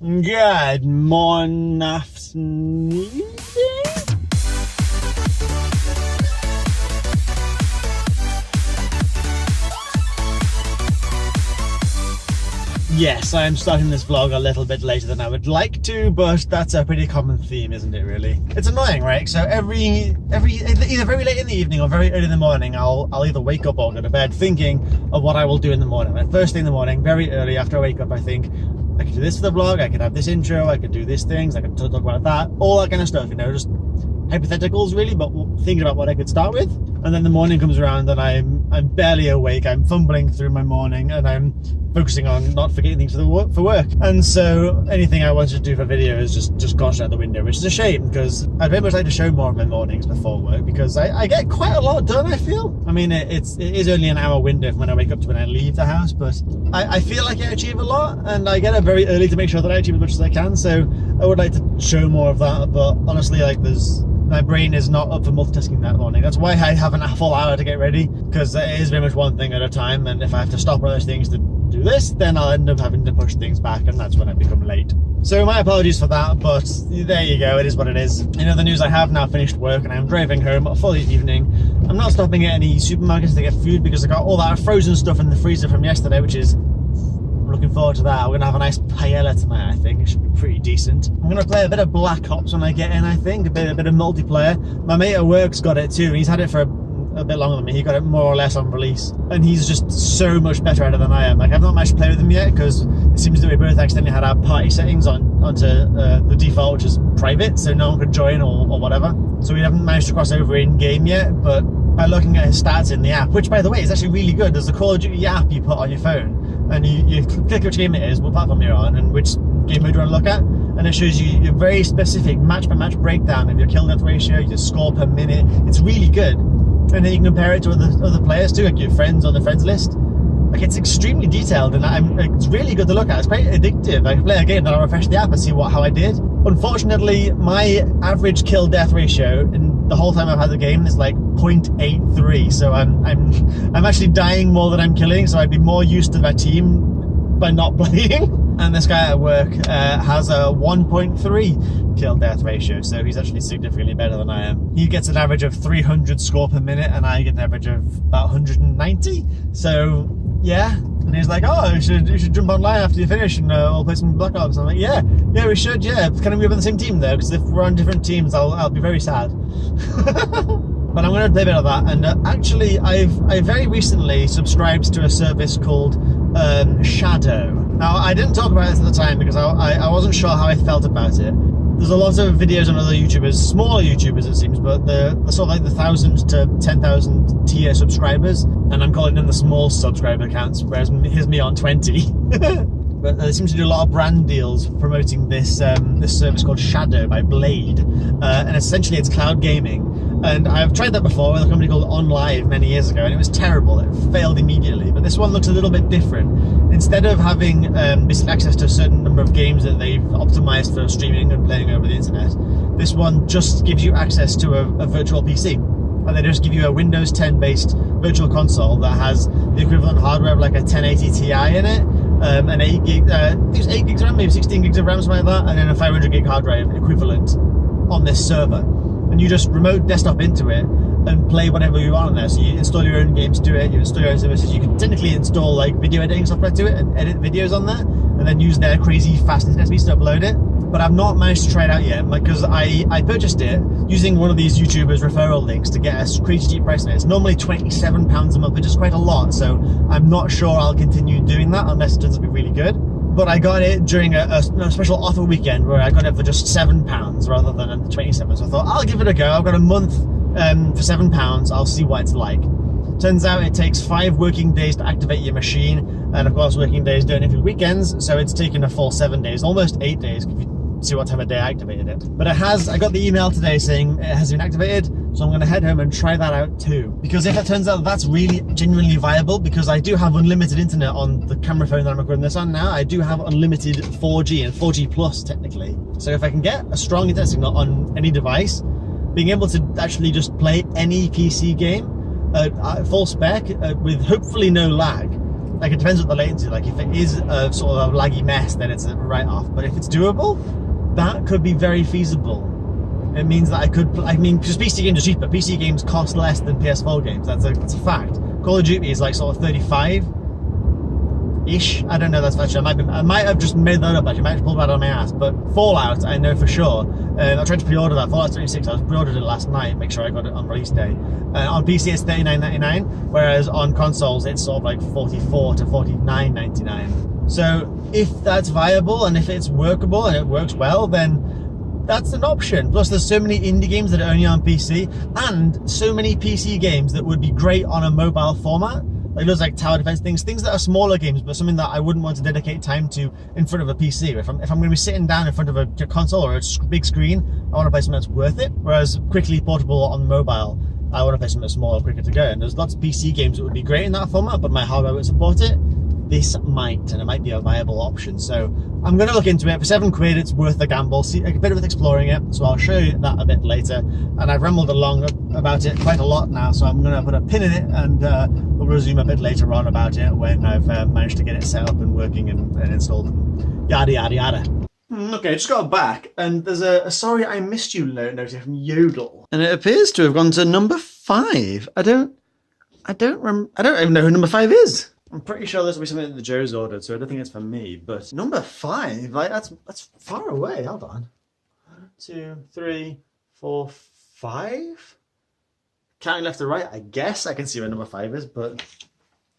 Good morning, afternoon. Yes, I'm starting this vlog a little bit later than I would like to, but that's a pretty common theme, isn't it, really? It's annoying, right? So either very late in the evening or very early in the morning, I'll either wake up or go to bed thinking of what I will do in the morning. Like first thing in the morning, very early after I wake up, I think, I could do this for the vlog, I could have this intro, I could do these things, I could talk about that, all that kind of stuff, you know, just hypotheticals really, but thinking about what I could start with. And then the morning comes around and I'm barely awake, I'm fumbling through my morning and I'm focusing on not forgetting things for work. And so anything I wanted to do for video is just gone out the window, which is a shame because I'd very much like to show more of my mornings before work because I get quite a lot done, I feel. I mean, it is only an hour window from when I wake up to when I leave the house, but I feel like I achieve a lot and I get up very early to make sure that I achieve as much as I can. So I would like to show more of that, but honestly, like my brain is not up for multitasking that morning. That's why I have a full hour to get ready, because it is very much one thing at a time, and if I have to stop one of those things to do this, then I'll end up having to push things back, and that's when I become late. So my apologies for that, but there you go, it is what it is. In other news, I have now finished work and I'm driving home for the evening. I'm not stopping at any supermarkets to get food because I got all that frozen stuff in the freezer from yesterday, which is... looking forward to that. We're gonna have a nice paella tonight, I think. It should be pretty decent. I'm gonna play a bit of Black Ops when I get in, I think. A bit of multiplayer. My mate at work's got it too, and he's had it for a bit longer than me. He got it more or less on release, and he's just so much better at it than I am. Like, I've not managed to play with him yet because it seems that we both accidentally had our party settings onto the default, which is private, so no one could join or whatever. So we haven't managed to cross over in game yet, but by looking at his stats in the app, which by the way is actually really good. There's the Call of Duty app you put on your phone, and you click which game it is, what platform you're on, and which game mode you want to look at, and it shows you your very specific match-by-match breakdown of your kill death ratio, your score per minute. It's really good, and then you can compare it to other players too, like your friends on the friends list. Like, it's extremely detailed, and it's really good to look at. It's quite addictive. I can play a game, then I'll refresh the app and see how I did. Unfortunately, my average kill death ratio in the whole time I've had the game is like 0.83, so I'm actually dying more than I'm killing, so I'd be more used to my team by not playing. And this guy at work has a 1.3 kill death ratio, so he's actually significantly better than I am. He gets an average of 300 score per minute, and I get an average of about 190. So yeah, and he's like, "Oh, you should jump online after you finish and we'll play some Black Ops." I'm like, "Yeah, we should. Yeah, can we be on the same team though? Because if we're on different teams, I'll be very sad." But I'm going to play a bit of that, and actually, I very recently subscribed to a service called Shadow. Now, I didn't talk about this at the time because I wasn't sure how I felt about it. There's a lot of videos on other YouTubers, smaller YouTubers it seems, but they're sort of like the 1,000 to 10,000 tier subscribers, and I'm calling them the small subscriber accounts, whereas here's me on 20. But they seem to do a lot of brand deals promoting this service called Shadow by Blade, and essentially it's cloud gaming. And I've tried that before with a company called OnLive many years ago, and it was terrible. It failed immediately. But this one looks a little bit different. Instead of having basically access to a certain number of games that they've optimized for streaming and playing over the internet, this one just gives you access to a virtual PC. And they just give you a Windows 10 based virtual console that has the equivalent hardware of like a 1080 Ti in it, an 8 gigs of RAM, maybe 16 gigs of RAM, something like that, and then a 500 gig hard drive equivalent on this server. And you just remote desktop into it and play whatever you want on there. So you install your own games to it, you install your own services. You can technically install like video editing software to it and edit videos on there, and then use their crazy fast internet speeds to upload it. But I've not managed to try it out yet because I purchased it using one of these YouTubers' referral links to get a crazy cheap price on it. It's normally £27 a month, which is quite a lot. So I'm not sure I'll continue doing that unless it turns out to be really good. But I got it during a special offer weekend where I got it for just £7 rather than 27. So I thought, I'll give it a go. I've got a month for £7. I'll see what it's like. Turns out it takes 5 working days to activate your machine. And of course, working days don't include weekends. So it's taken a full 7 days, almost 8 days, if you see what time of day I activated it. But I got the email today saying it has been activated. So I'm going to head home and try that out too. Because if it turns out that's really genuinely viable, because I do have unlimited internet on the camera phone that I'm recording this on now, I do have unlimited 4G and 4G plus technically. So if I can get a strong internet signal on any device, being able to actually just play any PC game at full spec with hopefully no lag, Like, it depends what the latency is. Like, if it is a sort of a laggy mess, then it's a write-off. But if it's doable, that could be very feasible. It means that because PC games are cheaper. PC games cost less than PS4 games. That's a fact. Call of Duty is like sort of 35-ish. I don't know, that's actually, I might have just made that up actually. I might have pulled that out of my ass. But Fallout, I know for sure. I tried to pre-order that. Fallout 76, I pre-ordered it last night, make sure I got it on release day. On PC it's $39.99, whereas on consoles it's sort of like $44 to $49.99. So if that's viable and if it's workable and it works well, then that's an option. Plus there's so many indie games that are only on PC, and so many PC games that would be great on a mobile format. Like those like tower defense things that are smaller games, but something that I wouldn't want to dedicate time to in front of a PC. If I'm going to be sitting down in front of a console or a big screen, I want to play something that's worth it. Whereas quickly portable on mobile, I want to play something that's smaller, quicker to go. And there's lots of PC games that would be great in that format, but my hardware would support it. This might, and it might be a viable option. So I'm going to look into it. For £7, it's worth the gamble. See, a bit of exploring it, so I'll show you that a bit later. And I've rambled along about it quite a lot now, so I'm going to put a pin in it, and we'll resume a bit later on about it when I've managed to get it set up and working and installed, and yada yada yada. Okay, just got back, and there's a sorry I missed you note here from Yodel, and it appears to have gone to number 5. I don't even know who number 5 is. I'm pretty sure this will be something that the Joe's ordered, so I don't think it's for me. But number 5, like that's far away. Hold on. 1, 2, 3, 4, 5. Counting left to right, I guess I can see where number 5 is, but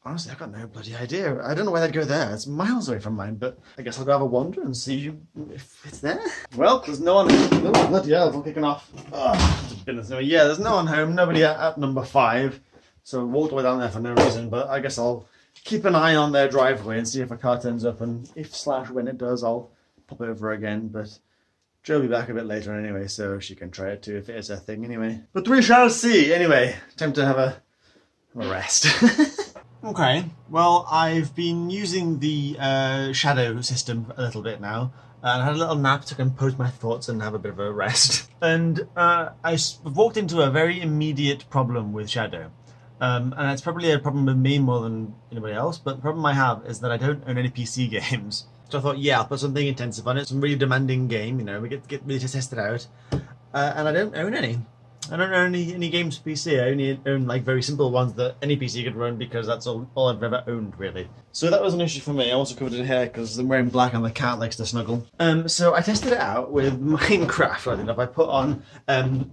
honestly, I've got no bloody idea. I don't know where they'd go there. It's miles away from mine, but I guess I'll go have a wander and see if it's there. Well, there's no one. Oh, bloody hell, it's all kicking off. Oh, goodness. Yeah, there's no one home. Nobody at number 5. So I walked all the way down there for no reason, but I guess I'll keep an eye on their driveway and see if a car turns up, and if/when it does, I'll pop over again. But Jo will be back a bit later anyway, so she can try it too if it is her thing anyway. But we shall see. Anyway, time to have a rest. Okay, well, I've been using the shadow system a little bit now. And I had a little nap to compose my thoughts and have a bit of a rest. And I've walked into a very immediate problem with shadow. And it's probably a problem with me more than anybody else, but the problem I have is that I don't own any PC games. So I thought, yeah, I'll put something intensive on it, some really demanding game, you know, we get really to test it out. And I don't own any. I don't own any games for PC. I only own like very simple ones that any PC could run, because that's all I've ever owned, really. So that was an issue for me. I also covered in hair because I'm wearing black and the cat likes to snuggle. So I tested it out with Minecraft, right enough. I put on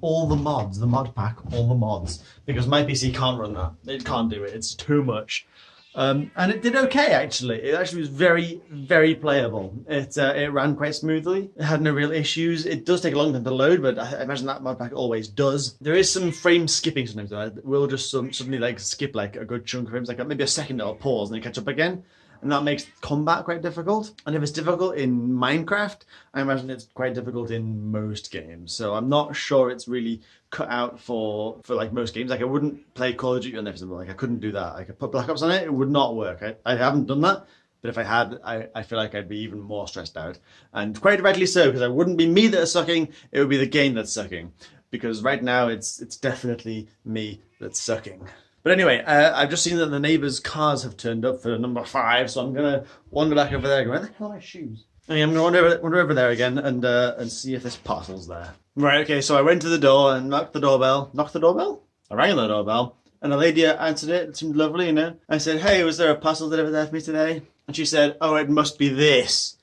all the mods, the mod pack, all the mods, because my PC can't run that. It can't do it. It's too much. And it did okay, actually. It actually was very, very playable. It ran quite smoothly. It had no real issues. It does take a long time to load, but I imagine that mod pack always does. There is some frame skipping sometimes, though. It will just suddenly like skip like a good chunk of frames, like maybe a second it'll pause and then catch up again. And that makes combat quite difficult. And if it's difficult in Minecraft, I imagine it's quite difficult in most games. So I'm not sure it's really cut out for like most games. Like I wouldn't play Call of Duty on there, for example. Like I couldn't do that. I could put Black Ops on it, it would not work. I haven't done that. But if I had, I feel like I'd be even more stressed out. And quite rightly so, because it wouldn't be me that's sucking, it would be the game that's sucking. Because right now it's definitely me that's sucking. But anyway, I've just seen that the neighbours' cars have turned up for number 5, so I'm going to wander back over there. Where the hell are my shoes? Okay, I'm going to wander over there again and see if this parcel's there. Right, okay, so I went to the door and knocked the doorbell. Knocked the doorbell? I rang the doorbell, and a lady answered it. It seemed lovely, you know. I said, hey, was there a parcel delivered there for me today? And she said, oh, it must be this.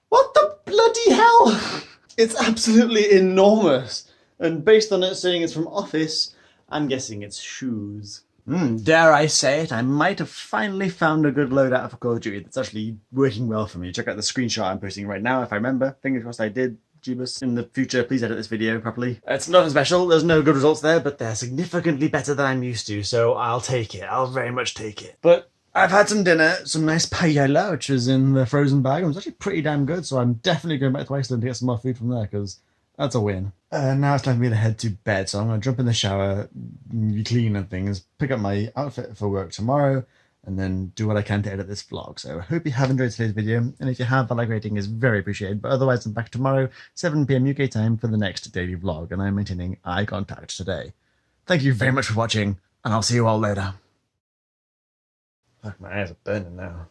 What the bloody hell? It's absolutely enormous. And based on it saying it's from Office, I'm guessing it's shoes. Dare I say it, I might have finally found a good loadout for Call of Duty that's actually working well for me. Check out the screenshot I'm posting right now if I remember. Fingers crossed I did. Jeebus. In the future, please edit this video properly. It's nothing special, there's no good results there, but they're significantly better than I'm used to, so I'll take it. I'll very much take it. But I've had some dinner, some nice paella, which is in the frozen bag. It was actually pretty damn good, so I'm definitely going back to Iceland to get some more food from there, because that's a win. Now it's time for me to head to bed, so I'm going to jump in the shower, clean and things, pick up my outfit for work tomorrow, and then do what I can to edit this vlog. So I hope you have enjoyed today's video, and if you have, the like rating is very appreciated. But otherwise, I'm back tomorrow, 7 PM UK time, for the next daily vlog, and I'm maintaining eye contact today. Thank you very much for watching, and I'll see you all later. My eyes are burning now.